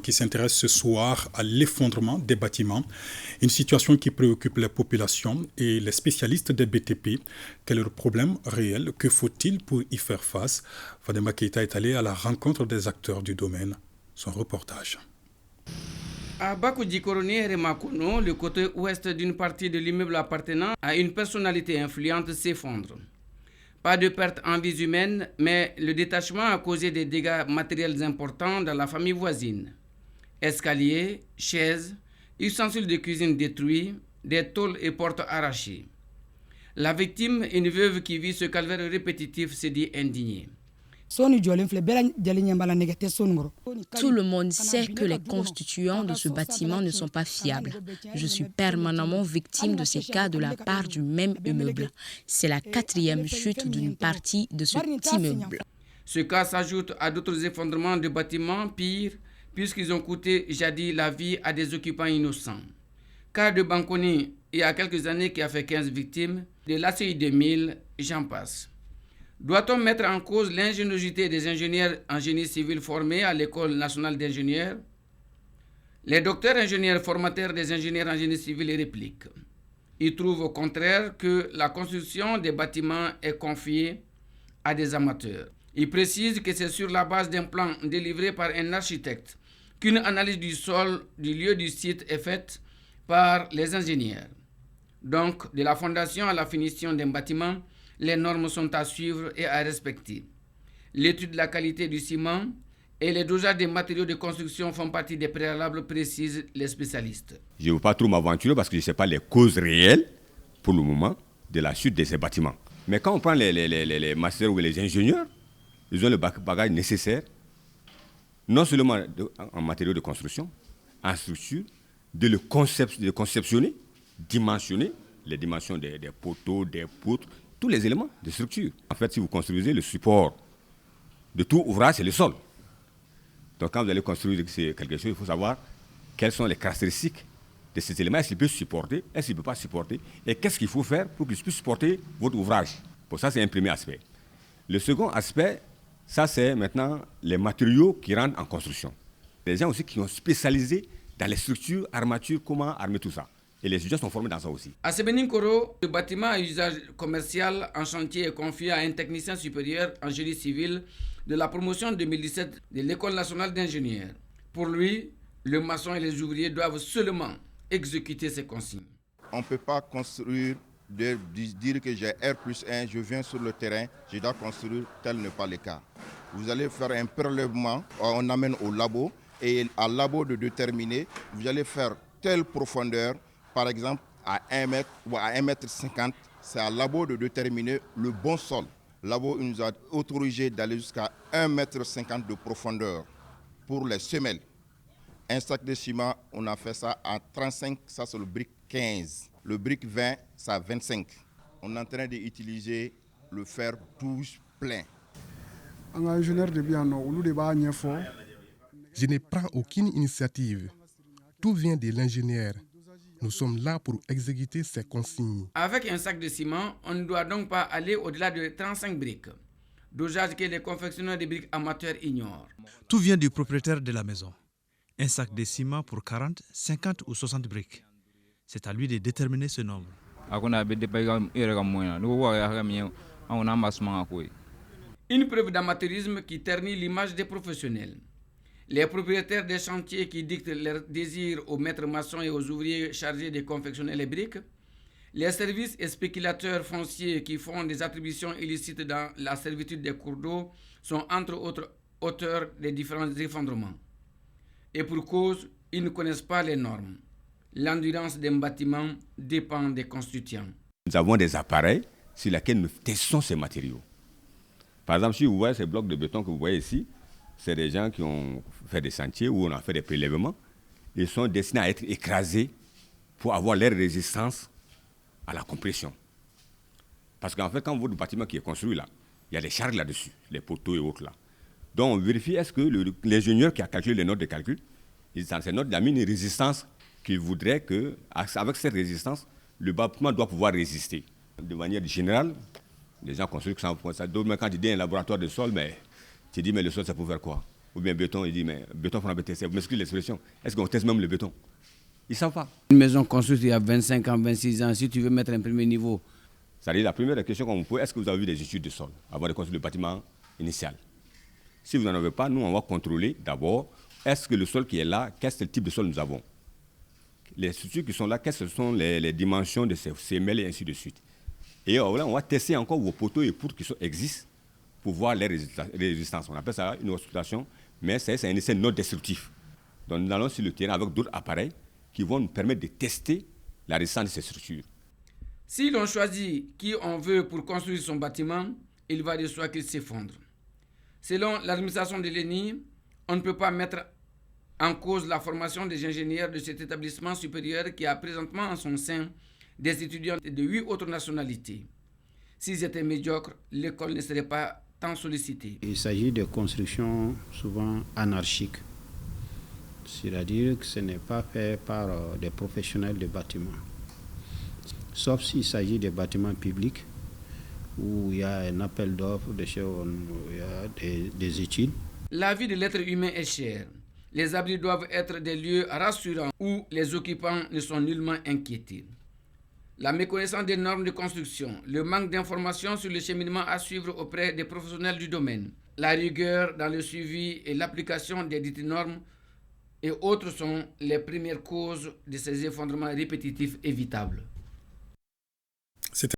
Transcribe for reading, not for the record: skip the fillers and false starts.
qui s'intéresse ce soir à l'effondrement des bâtiments, une situation qui préoccupe les populations et les spécialistes des BTP. Quel est le problème réel? Que faut-il pour y faire face? Fadema Keita est allé à la rencontre des acteurs du domaine. Son reportage. À Bakoudji-Koroné et Remakono, le côté ouest d'une partie de l'immeuble appartenant à une personnalité influente s'effondre. Pas de perte en vies humaines, mais le détachement a causé des dégâts matériels importants dans la famille voisine. Escaliers, chaises, ustensiles de cuisine détruits, des tôles et portes arrachées. La victime, une veuve qui vit ce calvaire répétitif, se dit indignée. Tout le monde sait que les constituants de ce bâtiment ne sont pas fiables. Je suis permanemment victime de ces cas de la part du même immeuble. C'est la 4e chute d'une partie de cet immeuble. Ce cas s'ajoute à d'autres effondrements de bâtiments pires, puisqu'ils ont coûté jadis la vie à des occupants innocents. Cas de Bankoni, il y a quelques années, qui a fait 15 victimes, de l'ACI 2000, j'en passe. Doit-on mettre en cause l'ingéniosité des ingénieurs en génie civil formés à l'École nationale d'ingénieurs? Les docteurs ingénieurs formateurs des ingénieurs en génie civil répliquent. Ils trouvent au contraire que la construction des bâtiments est confiée à des amateurs. Ils précisent que c'est sur la base d'un plan délivré par un architecte qu'une analyse du sol du lieu du site est faite par les ingénieurs. Donc, de la fondation à la finition d'un bâtiment, les normes sont à suivre et à respecter. L'étude de la qualité du ciment et les dosages des matériaux de construction font partie des préalables, précisent les spécialistes. Je ne veux pas trop m'aventurer parce que je ne sais pas les causes réelles, pour le moment, de la chute de ces bâtiments. Mais quand on prend les masters ou les ingénieurs, ils ont le bagage nécessaire, non seulement en matériaux de construction, en structure, de conceptionner, dimensionner, les dimensions des poteaux, des poutres, tous les éléments de structure. En fait, si vous construisez, le support de tout ouvrage, c'est le sol. Donc quand vous allez construire quelque chose, il faut savoir quelles sont les caractéristiques de ces éléments. Est-ce qu'il peut supporter, est-ce qu'il ne peut pas supporter, et qu'est-ce qu'il faut faire pour qu'il puisse supporter votre ouvrage. Pour ça, c'est un premier aspect. Le second aspect, ça c'est maintenant les matériaux qui rentrent en construction. Les gens aussi qui sont spécialisés dans les structures, armatures, comment armer tout ça. Et les étudiants sont formés dans ça aussi. À Sebeninkoro, le bâtiment à usage commercial en chantier est confié à un technicien supérieur en génie civil de la promotion 2017 de l'École nationale d'ingénieurs. Pour lui, le maçon et les ouvriers doivent seulement exécuter ces consignes. On ne peut pas construire, dire que j'ai R+1, je viens sur le terrain, je dois construire, tel n'est pas le cas. Vous allez faire un prélèvement, on amène au labo, et à labo de déterminer, vous allez faire telle profondeur, par exemple, à 1 mètre ou à 1,50 mètre, c'est à labo de déterminer le bon sol. Labo nous a autorisé d'aller jusqu'à 1,50 mètre de profondeur pour les semelles. Un sac de ciment, on a fait ça à 35, ça c'est le brick 15. Le brick 20, ça à 25. On est en train d'utiliser le fer touche plein. Je ne prends aucune initiative. Tout vient de l'ingénieur. Nous sommes là pour exécuter ces consignes. Avec un sac de ciment, on ne doit donc pas aller au-delà de 35 briques. Dosage que les confectionneurs de briques amateurs ignorent. Tout vient du propriétaire de la maison. Un sac de ciment pour 40, 50 ou 60 briques. C'est à lui de déterminer ce nombre. Une preuve d'amateurisme qui ternit l'image des professionnels. Les propriétaires des chantiers qui dictent leurs désirs aux maîtres maçons et aux ouvriers chargés de confectionner les briques, les services et spéculateurs fonciers qui font des attributions illicites dans la servitude des cours d'eau sont entre autres auteurs des différents effondrements. Et pour cause, ils ne connaissent pas les normes. L'endurance d'un bâtiment dépend des constituants. Nous avons des appareils sur lesquels nous testons ces matériaux. Par exemple, si vous voyez ces blocs de béton que vous voyez ici, c'est des gens qui ont fait des chantiers où on a fait des prélèvements. Ils sont destinés à être écrasés pour avoir leur résistance à la compression. Parce qu'en fait, quand votre bâtiment qui est construit là, il y a des charges là-dessus, les poteaux et autres là. Donc on vérifie est-ce que l'ingénieur qui a calculé les notes de calcul, dans ces notes, il a mis une résistance qu'il voudrait que, avec cette résistance, le bâtiment doit pouvoir résister. De manière générale, les gens construisent sans ça. D'autres, quand tu dis un laboratoire de sol, mais tu dis, mais le sol, ça peut faire quoi? ou bien béton, il dit, mais béton fondant BTC, vous m'excusez l'expression, est-ce qu'on teste même le béton? Ils ne savent pas. Une maison construite il y a 25 ans, 26 ans, si tu veux mettre un premier niveau. C'est-à-dire, la première question qu'on vous pose, est-ce que vous avez vu des études de sol avant de construire le bâtiment initial? Si vous n'en avez pas, nous, on va contrôler d'abord, est-ce que le sol qui est là, quel type de sol nous avons? Les structures qui sont là, quelles sont les dimensions de ces semelles et ainsi de suite. Et là, on va tester encore vos poteaux et poutres qui existent pour voir les résistances. On appelle ça une auscultation, mais c'est un essai non destructif. Donc nous allons sur le terrain avec d'autres appareils qui vont nous permettre de tester la résistance de ces structures. Si l'on choisit qui on veut pour construire son bâtiment, il va de soi qu'il s'effondre. Selon l'administration de l'ENI, on ne peut pas mettre en cause la formation des ingénieurs de cet établissement supérieur qui a présentement en son sein des étudiants de 8 autres nationalités. S'ils étaient médiocres, l'école ne serait pas tant sollicitée. Il s'agit de constructions souvent anarchiques, c'est-à-dire que ce n'est pas fait par des professionnels de bâtiment. Sauf s'il s'agit de bâtiments publics où il y a un appel d'offres, où il y a des études. La vie de l'être humain est chère. Les abris doivent être des lieux rassurants où les occupants ne sont nullement inquiétés. La méconnaissance des normes de construction, le manque d'informations sur le cheminement à suivre auprès des professionnels du domaine, la rigueur dans le suivi et l'application des dites normes et autres sont les premières causes de ces effondrements répétitifs évitables.